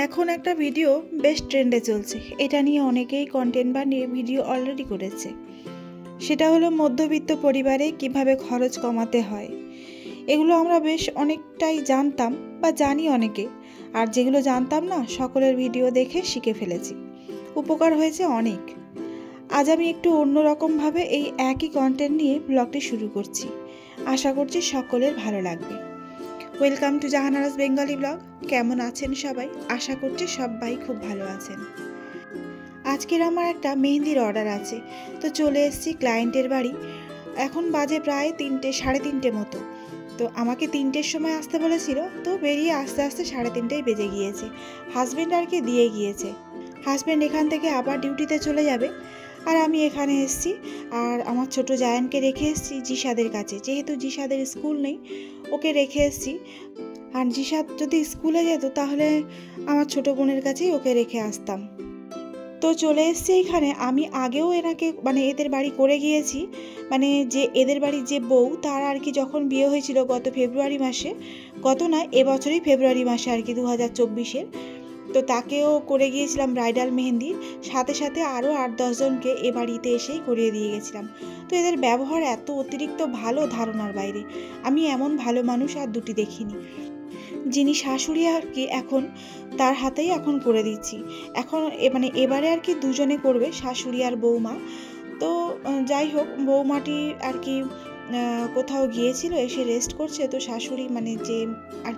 এখন একটা ভিডিও বেশ ট্রেন্ডে চলছে। এটা নিয়ে অনেকেই কন্টেন্ট বানিয়ে ভিডিও অলরেডি করেছে। সেটা হলো মধ্যবিত্ত পরিবারে কিভাবে খরচ কমাতে হয়। এগুলো আমরা বেশ অনেকটাই জানতাম বা জানি অনেকে, আর যেগুলো জানতাম না সকলের ভিডিও দেখে শিখে ফেলেছি। উপকার হয়েছে অনেক। আজ আমি একটু অন্যরকমভাবে এই একই কন্টেন্ট নিয়ে ব্লগটি শুরু করছি। আশা করছি সকলের ভালো লাগবে। Welcome to Jahanara's Bengali blog. কেমন আছেন সবাই? আশা করছি সবাই খুব ভালো আছেন। আজকের আমার একটা মেহেন্দির অর্ডার আছে, তো চলে এসেছি ক্লায়েন্টের বাড়ি। এখন বাজে প্রায় 3:30 মতো। তো আমাকে 3টের সময় আসতে বলেছিল, তো বেরিয়ে আস্তে আস্তে 3:30 বেজে গিয়েছে। হাজব্যান্ড আর কি দিয়ে গিয়েছে। হাজব্যান্ড এখান থেকে আবার ডিউটিতে চলে যাবে, আর আমি এখানে এসেছি। আর আমার ছোট জায়ানকে রেখে এসেছি জিসাদের কাছে, যেহেতু জিসাদের স্কুল নেই, ওকে রেখে এসেছি। আর জিসাদ যদি স্কুলে যেত তাহলে আমার ছোট বোনের কাছেই ওকে রেখে আসতাম। তো চলে এসেছি এখানে। আমি আগেও এনাকে এদের বাড়ি করে গিয়েছি, যে এদের বাড়ির যে বউ তার আর কি যখন বিয়ে হয়েছিল গত ফেব্রুয়ারি মাসে, এবছরই ফেব্রুয়ারি মাসে আর কি 2024-এর। তো তাকেও করে গিয়েছিলাম ব্রাইডাল মেহেন্দি, সাথে সাথে আরও 8-10 জনকে এ বাড়িতে এসেই করিয়ে দিয়ে গেছিলাম। তো এদের ব্যবহার এত অতিরিক্ত ভালো, ধারণার বাইরে। আমি এমন ভালো মানুষ আর দুটি দেখিনি। যিনি শাশুড়ি আর কি এখন তার হাতেই এখন করে দিচ্ছি। এখন এবারে আর কি দুজনে করবে, শাশুড়ি আর বৌমা। তো যাই হোক, বৌমাটি আর কি কোথাও গিয়েছিল, এসে রেস্ট করছে। তো শাশুড়ি যে আর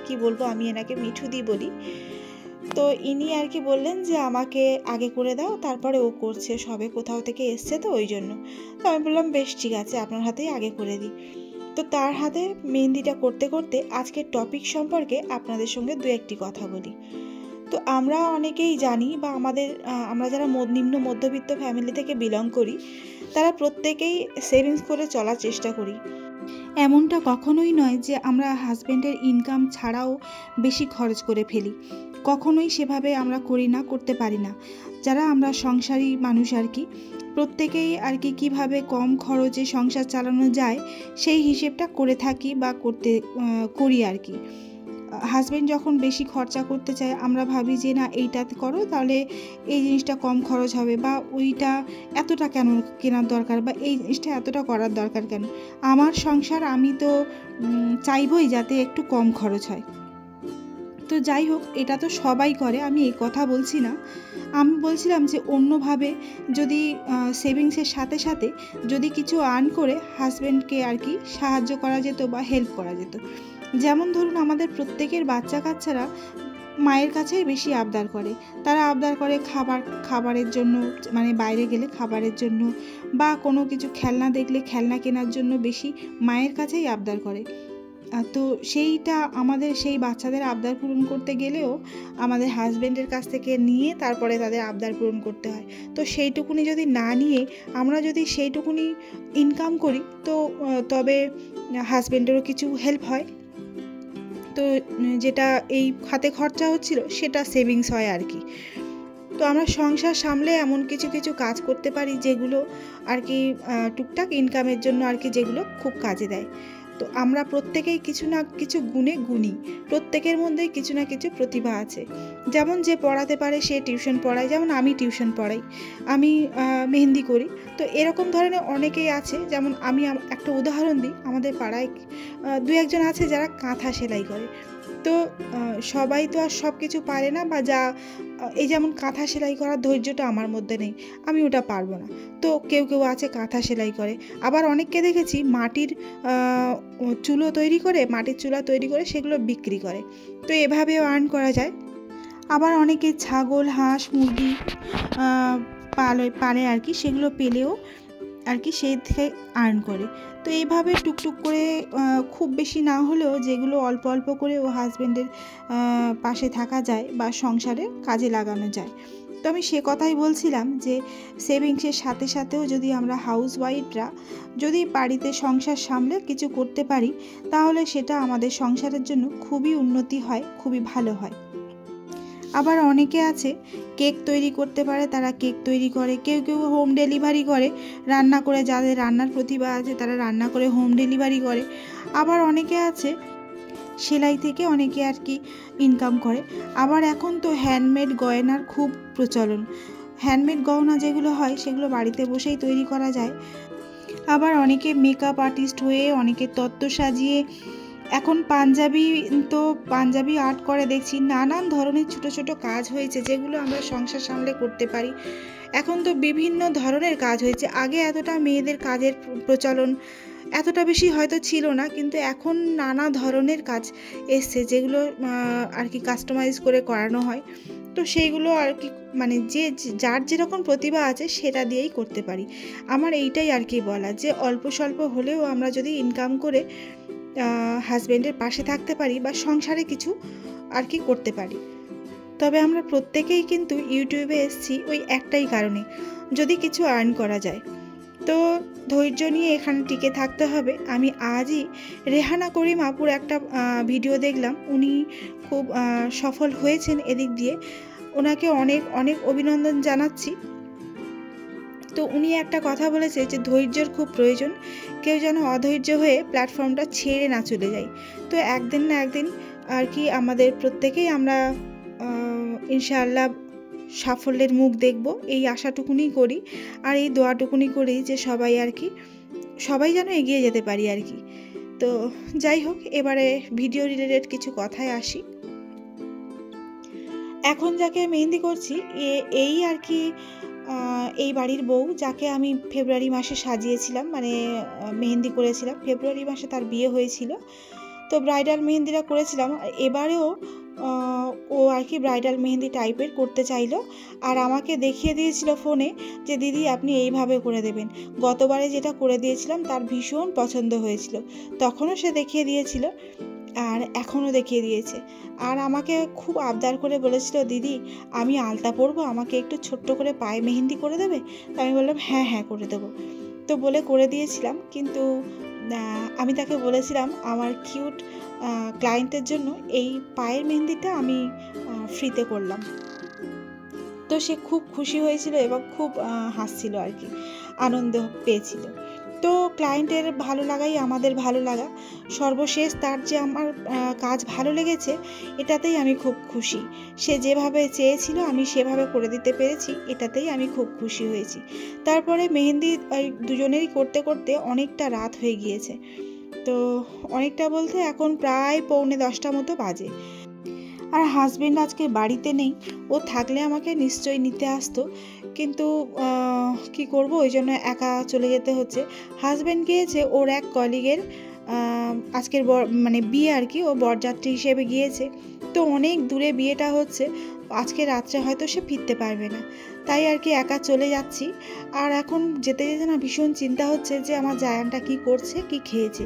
কি বলবো, আমি এনাকে মিঠুদি বলি। তো ইনি আর কি বললেন যে আমাকে আগে করে দাও, তারপরে ও করছে, সবে কোথাও থেকে এসছে তো ওই জন্য। তো আমি বললাম বেশ ঠিক আছে, আপনার হাতেই আগে করে দিই। তো তার হাতে মেহেন্দিটা করতে করতে আজকের টপিক সম্পর্কে আপনাদের সঙ্গে দু একটি কথা বলি। তো আমরা অনেকেই জানি, বা আমরা যারা নিম্ন মধ্যবিত্ত ফ্যামিলি থেকে বিলং করি, তারা প্রত্যেকেই সেভিংস করে চলার চেষ্টা করি। এমনটা কখনোই নয় যে আমরা হাজব্যান্ডের ইনকাম ছাড়াও বেশি খরচ করে ফেলি। কখনোই সেভাবে আমরা করি না, করতে পারি না। যারা আমরা সংসারী মানুষ আর কি, প্রত্যেকেই আর কি কীভাবে কম খরচে সংসার চালানো যায় সেই হিসেবটা করে থাকি বা করি আর কি। হাজব্যান্ড যখন বেশি খরচা করতে চায়, আমরা ভাবি যে না, এইটাতে করো, তাহলে এই জিনিসটা কম খরচ হবে, বা ওইটা এতটা কেন কেনার দরকার, বা এই জিনিসটা এতটা করার দরকার কেন। আমার সংসার, আমি তো চাইবই যাতে একটু কম খরচ হয়। তো যাই হোক, এটা তো সবাই করে, আমি এই কথা বলছি না। আমি বলছিলাম যে অন্যভাবে যদি সেভিংসের সাথে সাথে যদি কিছু আর্ন করে হাজব্যান্ডকে আর কি সাহায্য করা যেত বা হেল্প করা যেত। যেমন ধরুন, আমাদের প্রত্যেকের বাচ্চা কাচ্চারা মায়ের কাছেই বেশি আবদার করে। তারা আবদার করে খাবারের জন্য, বাইরে গেলে খাবারের জন্য, বা কোনো কিছু খেলনা দেখলে খেলনা কেনার জন্য বেশি মায়ের কাছেই আবদার করে। তো আমাদের সেই বাচ্চাদের আবদার পূরণ করতে গেলেও আমাদের হাজব্যান্ডের কাছ থেকে নিয়ে তারপরে তাদের আবদার পূরণ করতে হয়। তো সেইটুকুনি যদি না নিয়ে আমরা যদি সেইটুকুনি ইনকাম করি, তো তবে হাজব্যান্ডেরও কিছু হেল্প হয়। তো যেটা এই খাতে খরচা হচ্ছিল সেটা সেভিংস হয় আর কি। তো আমরা সংসার সামলে এমন কিছু কিছু কাজ করতে পারি যেগুলো আর কি টুকটাক ইনকামের জন্য আর কি, যেগুলো খুব কাজে দেয়। তো আমরা প্রত্যেকেই কিছু না কিছু গুণে গুণী, প্রত্যেকের মধ্যেই কিছু না কিছু প্রতিভা আছে। যেমন যে পড়াতে পারে সে টিউশন পড়ায়, যেমন আমি টিউশন পড়াই, আমি মেহেন্দি করি। তো এরকম ধরনের অনেকেই আছে। যেমন আমি একটা উদাহরণ দিই, আমাদের পাড়ায় 2-1 জন আছে যারা কাঁথা সেলাই করে। তো সবাই তো আর সব কিছু পারে না, বা এই যেমন কাঁথা সেলাই করার ধৈর্যটা আমার মধ্যে নেই, আমি ওটা পারবো না। তো কেউ কেউ আছে কাঁথা সেলাই করে। আবার অনেককে দেখেছি মাটির চুলা তৈরি করে সেগুলো বিক্রি করে। তো এভাবেও আর্ন করা যায়। আবার অনেকে ছাগল, হাঁস, মুরগি পালে আর কি, সেগুলো পেলেও আর কি সেই থেকে আর্ন করে। তো এইভাবে টুকটুক করে, খুব বেশি না হলেও যেগুলো অল্প অল্প করে ও হাজব্যান্ডের পাশে থাকা যায় বা সংসারের কাজে লাগানো যায়। তো আমি সে কথাই বলছিলাম যে সেভিংসের সাথে সাথেও যদি আমরা হাউসওয়াইফরা যদি বাড়িতে সংসার সামলে কিছু করতে পারি, তাহলে সেটা আমাদের সংসারের জন্য খুবই উন্নতি হয়, খুবই ভালো হয়। আবার অনেকে আছে কেক তৈরি করতে পারে, তারা কেক তৈরি করে। কেউ কেউ হোম ডেলিভারি করে, রান্না করে, যাদের রান্নার প্রতিভা আছে তারা রান্না করে হোম ডেলিভারি করে। আবার অনেকে আছে সেলাই থেকে অনেকে আর কি ইনকাম করে। আবার এখন তো হ্যান্ডমেড গয়নার খুব প্রচলন। হ্যান্ডমেড গয়না যেগুলো হয় সেগুলো বাড়িতে বসেই তৈরি করা যায়। আবার অনেকে মেকআপ আর্টিস্ট হয়ে, অনেকে তত্ত্ব সাজিয়ে, এখন পাঞ্জাবি আর্ট করে দেখছি। নানান ধরনের ছোট ছোট কাজ হয়েছে যেগুলো আমরা সংসার সামলে করতে পারি। এখন তো বিভিন্ন ধরনের কাজ হয়েছে। আগে এতটা মেয়েদের কাজের প্রচলন এতটা বেশি হয়তো ছিল না, কিন্তু এখন নানা ধরনের কাজ এসছে যেগুলো আর কি কাস্টমাইজ করে করানো হয়। তো সেইগুলো আর কি মানে যার যেরকম প্রতিভা আছে সেটা দিয়েই করতে পারি। আমার এইটাই আর কি বলা, যে অল্প স্বল্প হলেও আমরা যদি ইনকাম করে হাজব্যান্ডের পাশে থাকতে পারি বা সংসারে কিছু আর কি করতে পারি। তবে আমরা প্রত্যেকেই কিন্তু ইউটিউবে এসেছি ওই একটাই কারণে, যদি কিছু আর্ন করা যায়। তো ধৈর্য নিয়ে এখানে টিকে থাকতে হবে। আমি আজই রেহানা করিম আপুর একটা ভিডিও দেখলাম, উনি খুব সফল হয়েছেন এদিক দিয়ে, ওনাকে অনেক অনেক অভিনন্দন জানাচ্ছি। তো উনি একটা কথা বলেছে যে ধৈর্যের খুব প্রয়োজন, কেউ যেন অধৈর্য হয়ে প্ল্যাটফর্মটা ছেড়ে না চলে যায়। তো একদিন না একদিন আর কি আমাদের প্রত্যেকেই আমরা ইনশাআল্লাহ সাফল্যের মুখ দেখব, এই আশাটুকুনি করি আর এই দোয়াটুকুনি করি যে সবাই যেন এগিয়ে যেতে পারি আর কি। তো যাই হোক, এবারে ভিডিও রিলেটেড কিছু কথায় আসি। এখন যাকে মেহেন্দি করছি এই আর কি এই বাড়ির বউ, যাকে আমি ফেব্রুয়ারি মাসে সাজিয়েছিলাম, মানে মেহেন্দি করেছিলাম। ফেব্রুয়ারি মাসে তার বিয়ে হয়েছিল, তো ব্রাইডাল মেহেন্দিটা করেছিলাম। এবারেও ও আর কি ব্রাইডাল মেহেন্দি টাইপের করতে চাইলো, আর আমাকে দেখিয়ে দিয়েছিল ফোনে যে দিদি আপনি এইভাবে করে দেবেন। গতবারে যেটা করে দিয়েছিলাম তার ভীষণ পছন্দ হয়েছিল, তখনও সে দেখিয়ে দিয়েছিল আর এখনও দেখিয়ে দিয়েছে। আর আমাকে খুব আবদার করে বলেছিল, দিদি আমি আলতা পরবো, আমাকে একটু ছোট্ট করে পায়ে মেহেন্দি করে দেবে? তো আমি বললাম হ্যাঁ হ্যাঁ করে দেবো। তো বলে করে দিয়েছিলাম, কিন্তু আমি তাকে বলেছিলাম আমার কিউট ক্লায়েন্টের জন্য এই পায়ের মেহেন্দিটা আমি ফ্রিতে করলাম। তো সে খুব খুশি হয়েছিল এবং খুব হাসছিল আর কি, আনন্দ পেয়েছিল। তো ক্লায়েন্টের ভালো লাগাই আমাদের ভালো লাগা। সর্বশেষ তার যে আমার কাজ ভালো লেগেছে এটাতেই আমি খুব খুশি। সে যেভাবে চেয়েছিল আমি সেভাবে করে দিতে পেরেছি, এটাতেই আমি খুব খুশি হয়েছি। তারপরে মেহেন্দি দুজনেরই করতে করতে অনেকটা রাত হয়ে গিয়েছে। তো অনেকটা বলতে এখন প্রায় 9:45 মতো বাজে। আর হাজবেন্ড আজকে বাড়িতে নেই, ও থাকলে আমাকে নিশ্চয়ই নিতে আসতো, কিন্তু কি করব, ওই জন্য একা চলে যেতে হচ্ছে। হাজবেন্ড গিয়েছে ওর এক কলিগের আজকের মানে বিয়ে আর কি, ও বরযাত্রী হিসেবে গিয়েছে। তো অনেক দূরে বিয়েটা হচ্ছে, আজকে রাত্রে হয়তো সে ফিরতে পারবে না, তাই আর কি একা চলে যাচ্ছি। আর এখন যেতে যেতে না ভীষণ চিন্তা হচ্ছে যে আমার জায়ানটা কি করছে, কি খেয়েছে।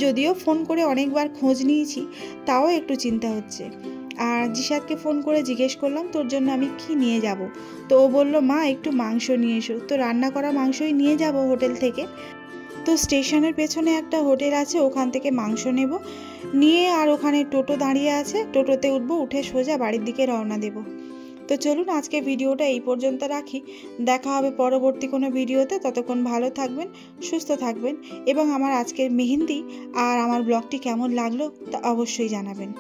যদিও ফোন করে অনেকবার খোঁজ নিয়েছি, তাও একটু চিন্তা হচ্ছে। আর জিশাদকে ফোন করে জিজ্ঞেস করলাম তোর জন্য আমি কি নিয়ে যাব। তো ও বললো মা একটু মাংস নিয়ে এসো। তো রান্না করা মাংসই নিয়ে যাব হোটেল থেকে। তো স্টেশনের পেছনে একটা হোটেল আছে, ওখান থেকে মাংস নেব নিয়ে, আর ওখানে টোটো দাঁড়িয়ে আছে, টোটোতে উঠবো, উঠে সোজা বাড়ির দিকে রওনা দেব। তো চলুন আজকে ভিডিওটা এই পর্যন্ত রাখি, দেখা হবে পরবর্তী কোনো ভিডিওতে। ততক্ষণ ভালো থাকবেন, সুস্থ থাকবেন, এবং আমার আজকের মেহেন্দি আর আমার ব্লগটি কেমন লাগলো তা অবশ্যই জানাবেন।